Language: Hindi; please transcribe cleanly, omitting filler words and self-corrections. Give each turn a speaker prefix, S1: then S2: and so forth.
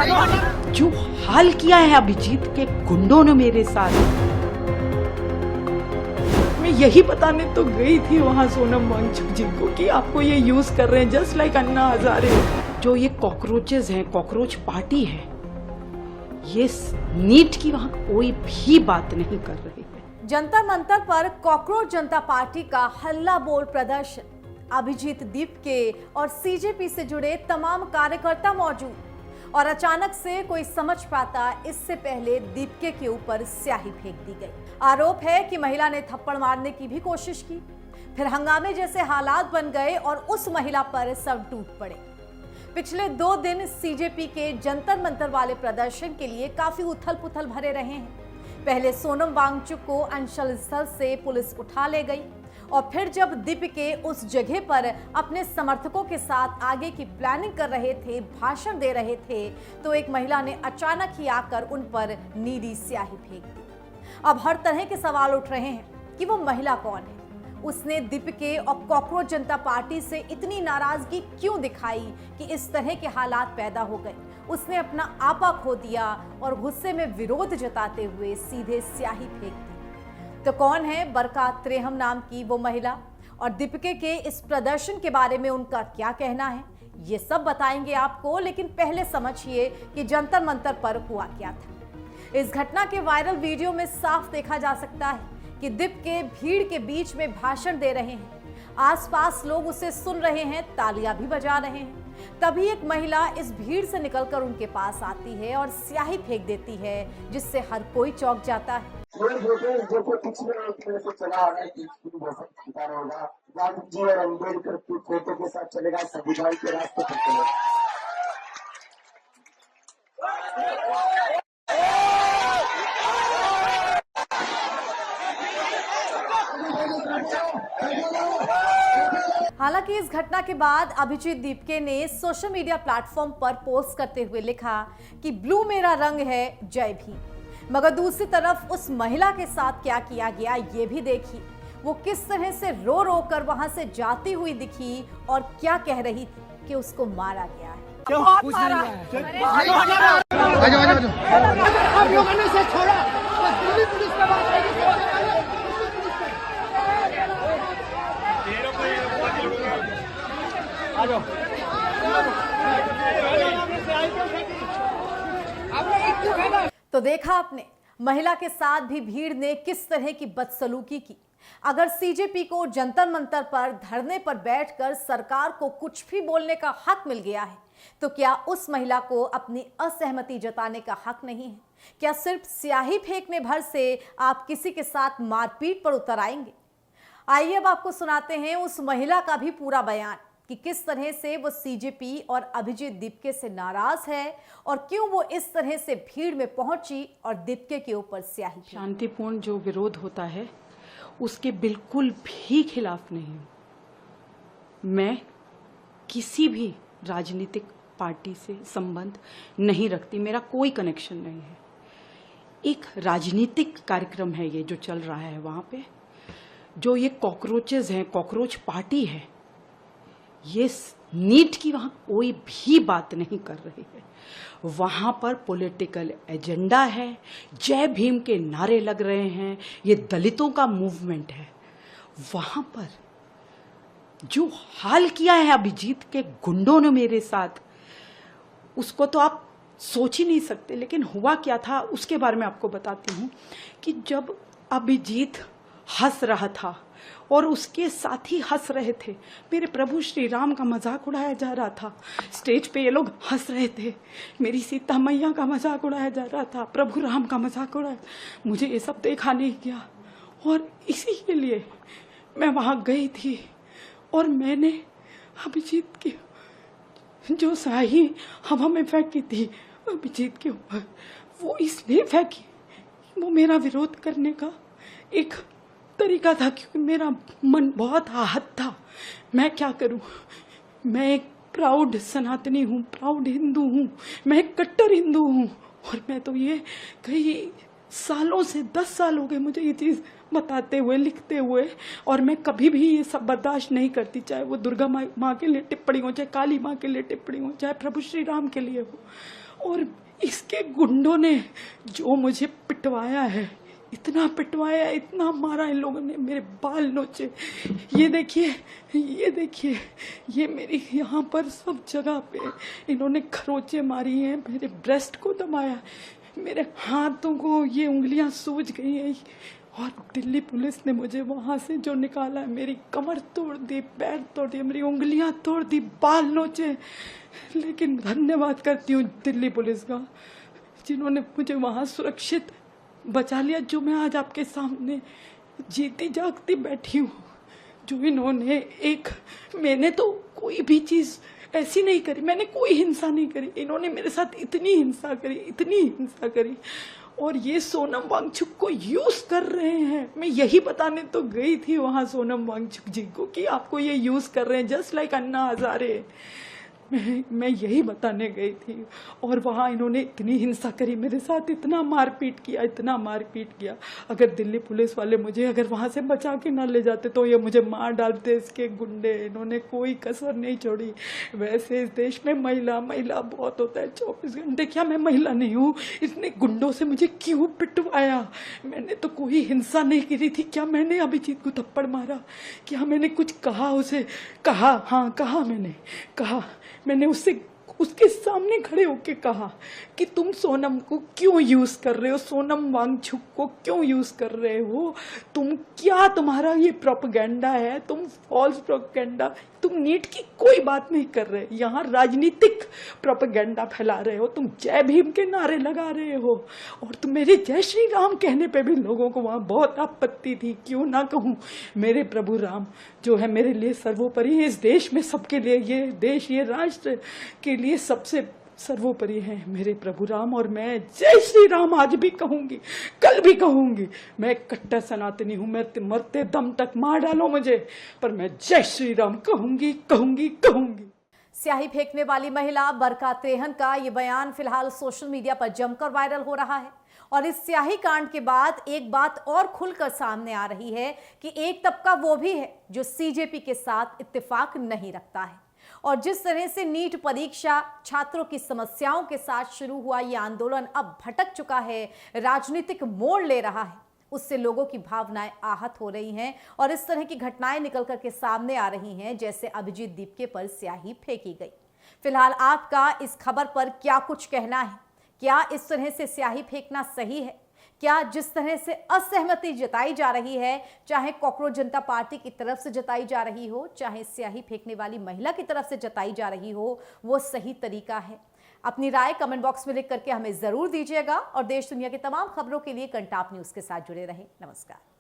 S1: जो हाल किया है अभिजीत के गुंडों ने मेरे साथ, मैं यही बताने तो गई थी वहां सोनम वांगचुक जी को कि आपको ये यूज कर रहे हैं जस्ट लाइक अन्ना हजारे। जो ये कॉकरोचेस हैं, कॉकरोच पार्टी है, ये नीट की वहां कोई भी बात नहीं कर रही है।
S2: जंतर मंतर पर कॉकरोच जनता पार्टी का हल्ला बोल प्रदर्शन, अभिजीत दीपके और सीजेपी से जुड़े तमाम कार्यकर्ता मौजूद, और अचानक से कोई समझ पाता इससे पहले दीपके के ऊपर स्याही फेंक दी गई। आरोप है कि महिला ने थप्पड़ मारने की भी कोशिश की, फिर हंगामे जैसे हालात बन गए और उस महिला पर सब टूट पड़े। पिछले 2 दिन सीजेपी के जंतर मंतर वाले प्रदर्शन के लिए काफी उथल पुथल भरे रहे हैं। पहले सोनम वांगचुक को अनशन स्थल से पुलिस उठा ले गई और फिर जब दीपके उस जगह पर अपने समर्थकों के साथ आगे की प्लानिंग कर रहे थे, भाषण दे रहे थे, तो एक महिला ने अचानक ही आकर उन पर नीली स्याही फेंक दी। अब हर तरह के सवाल उठ रहे हैं कि वो महिला कौन है, उसने दीपके और कॉकरोच जनता पार्टी से इतनी नाराजगी क्यों दिखाई कि इस तरह के हालात पैदा हो गए। उसने अपना आपा खो दिया और गुस्से में विरोध जताते हुए सीधे स्याही फेंक दी। तो कौन है बरकात त्रेहम नाम की वो महिला, और दीपके के इस प्रदर्शन के बारे में उनका क्या कहना है, ये सब बताएंगे आपको। लेकिन पहले समझिए कि जंतर मंतर पर हुआ क्या था। इस घटना के वायरल वीडियो में साफ देखा जा सकता है कि दीपके भीड़ के बीच में भाषण दे रहे हैं, आसपास लोग उसे सुन रहे हैं, तालियां भी बजा रहे हैं। तभी एक महिला इस भीड़ से निकलकर उनके पास आती है और स्याही फेंक देती है, जिससे हर कोई चौंक जाता है।
S3: गांधी जी और अम्बेडकर की फोटो के साथ चलेगा, संविधान के रास्ते पर चलेगा।
S2: हालांकि इस घटना के बाद अभिजीत दीपके ने सोशल मीडिया प्लेटफॉर्म पर पोस्ट करते हुए लिखा कि ब्लू मेरा रंग है, जय भीम। मगर दूसरी तरफ उस महिला के साथ क्या किया गया ये भी देखिए। वो किस तरह से रो रो कर वहां से जाती हुई दिखी और क्या कह रही थी कि उसको मारा गया है। तो देखा आपने, महिला के साथ भी भीड़ ने किस तरह की बदसलूकी की। अगर सीजेपी को जंतर मंतर पर धरने पर बैठकर सरकार को कुछ भी बोलने का हक मिल गया है, तो क्या उस महिला को अपनी असहमति जताने का हक नहीं है? क्या सिर्फ स्याही फेंकने भर से आप किसी के साथ मारपीट पर उतर आएंगे? आइए अब आपको सुनाते हैं उस महिला का भी पूरा बयान कि किस तरह से वो सीजेपी और अभिजीत दीपके से नाराज है और क्यों वो इस तरह से भीड़ में पहुंची और दीपके के ऊपर स्याही।
S1: शांतिपूर्ण जो विरोध होता है उसके बिल्कुल भी खिलाफ नहीं हूं। मैं किसी भी राजनीतिक पार्टी से संबंध नहीं रखती, मेरा कोई कनेक्शन नहीं है। एक राजनीतिक कार्यक्रम है ये जो चल रहा है, वहां पे जो ये कॉकरोचेस हैं, कॉकरोच पार्टी है, ये नीट की वहां कोई भी बात नहीं कर रही है। वहां पर पॉलिटिकल एजेंडा है, जय भीम के नारे लग रहे हैं, ये दलितों का मूवमेंट है। वहां पर जो हाल किया है अभिजीत के गुंडों ने मेरे साथ, उसको तो आप सोच ही नहीं सकते। लेकिन हुआ क्या था उसके बारे में आपको बताती हूँ कि जब अभिजीत हंस रहा था और उसके साथी हंस रहे थे, मेरे प्रभु श्री राम का मजाक उड़ाया जा रहा था। स्टेज पे ये लोग हंस रहे थे, मेरी सीता मैया का मजाक उड़ाया जा रहा था, प्रभु राम का मजाक उड़ाया। मुझे ये सब देखा नहीं गया और इसी के लिए मैं वहां गई थी और मैंने अभिजीत की जो स्याही हवा में फेंकी थी अभिजीत के ऊपर, वो इसलिए फेंकी, वो मेरा विरोध करने का एक तरीका था क्योंकि मेरा मन बहुत आहत था। मैं क्या करूं, मैं एक प्राउड सनातनी हूं, प्राउड हिंदू हूं, मैं एक कट्टर हिंदू हूं और मैं तो ये कई सालों से 10 साल हो गए मुझे ये चीज बताते हुए, लिखते हुए, और मैं कभी भी ये सब बर्दाश्त नहीं करती, चाहे वो दुर्गा माँ के लिए टिप्पणी हो, चाहे काली माँ के लिए टिप्पणी हो, चाहे प्रभु श्री राम के लिए हो। और इसके गुंडों ने जो मुझे पिटवाया है, इतना पिटवाया, इतना मारा इन लोगों ने, मेरे बाल नोचे। ये देखिए, ये देखिए, ये मेरी यहाँ पर सब जगह पे इन्होंने खरोचे मारी हैं, मेरे ब्रेस्ट को दबाया, मेरे हाथों को ये उंगलियां सूज गई हैं। और दिल्ली पुलिस ने मुझे वहां से जो निकाला है, मेरी कमर तोड़ दी, पैर तोड़ दिए, मेरी उंगलियां तोड़ दी, बाल नोचे। लेकिन धन्यवाद करती हूँ दिल्ली पुलिस का, जिन्होंने मुझे वहां सुरक्षित बचा लिया, जो मैं आज आपके सामने जीती जागती बैठी हूँ। जो इन्होंने मैंने तो कोई भी चीज ऐसी नहीं करी, मैंने कोई हिंसा नहीं करी, इन्होंने मेरे साथ इतनी हिंसा करी, इतनी हिंसा करी। और ये सोनम वांगचुक को यूज कर रहे हैं। मैं यही बताने तो गई थी वहां सोनम वांगचुक जी को कि आपको ये यूज कर रहे हैं, जस्ट लाइक अन्ना हजारे। मैं यही बताने गई थी। और वहाँ इन्होंने इतनी हिंसा करी मेरे साथ, इतना मारपीट किया, इतना मारपीट किया। अगर दिल्ली पुलिस वाले मुझे अगर वहाँ से बचा के ना ले जाते तो ये मुझे मार डालते, इसके गुंडे। इन्होंने कोई कसर नहीं छोड़ी। वैसे इस देश में महिला बहुत होता है 24 घंटे। क्या मैं महिला नहीं हूँ? इसने गुंडों से मुझे क्यों पिटवाया? मैंने तो कोई हिंसा नहीं करी थी। क्या मैंने अभिजीत को थप्पड़ मारा? क्या मैंने कुछ कहा उसे? कहा, हाँ कहा, मैंने उसके सामने खड़े होके कहा कि तुम सोनम को क्यों यूज कर रहे हो, सोनम वांगचुक को क्यों यूज कर रहे हो, तुम्हारा ये प्रोपेगेंडा है, तुम फॉल्स प्रोपेगेंडा, तुम नीट की कोई बात नहीं कर रहे, यहाँ राजनीतिक प्रोपेगेंडा फैला रहे हो, तुम जय भीम के नारे लगा रहे हो। और तुम मेरे जय श्री राम कहने पे भी लोगों को वहां बहुत आपत्ति थी। क्यों ना कहूं, मेरे प्रभु राम जो है मेरे लिए सर्वोपरि है। इस देश में सबके लिए, ये देश, ये राष्ट्र के लिए सबसे सर्वोपरि है मेरे प्रभु राम। और मैं जय श्री राम आज भी कहूंगी, कल भी कहूंगी। मैं कट्टर सनातनी हूं, मैं मरते दम तक मार डालो मुझे, पर मैं जय श्री राम कहूंगी, कहूंगी, कहूंगी।
S2: स्याही फेंकने वाली महिला बरका त्रेहन का ये बयान फिलहाल सोशल मीडिया पर जमकर वायरल हो रहा है। और इस स्याही कांड के बाद एक बात और खुलकर सामने आ रही है कि एक तबका वो भी है जो सीजेपी के साथ इत्तेफाक नहीं रखता है। और जिस तरह से नीट परीक्षा छात्रों की समस्याओं के साथ शुरू हुआ ये आंदोलन अब भटक चुका है, राजनीतिक मोड़ ले रहा है, उससे लोगों की भावनाएं आहत हो रही हैं। और इस तरह की घटनाएं निकल करके सामने आ रही हैं, जैसे अभिजीत दीपके पर स्याही फेंकी गई। फिलहाल आपका इस खबर पर क्या कुछ कहना है? क्या इस तरह से स्याही फेंकना सही है? क्या जिस तरह से असहमति जताई जा रही है, चाहे कॉकरोच जनता पार्टी की तरफ से जताई जा रही हो, चाहे स्याही फेंकने वाली महिला की तरफ से जताई जा रही हो, वो सही तरीका है? अपनी राय कमेंट बॉक्स में लिख करके हमें जरूर दीजिएगा। और देश दुनिया की तमाम खबरों के लिए कंटाप न्यूज के साथ जुड़े रहें। नमस्कार।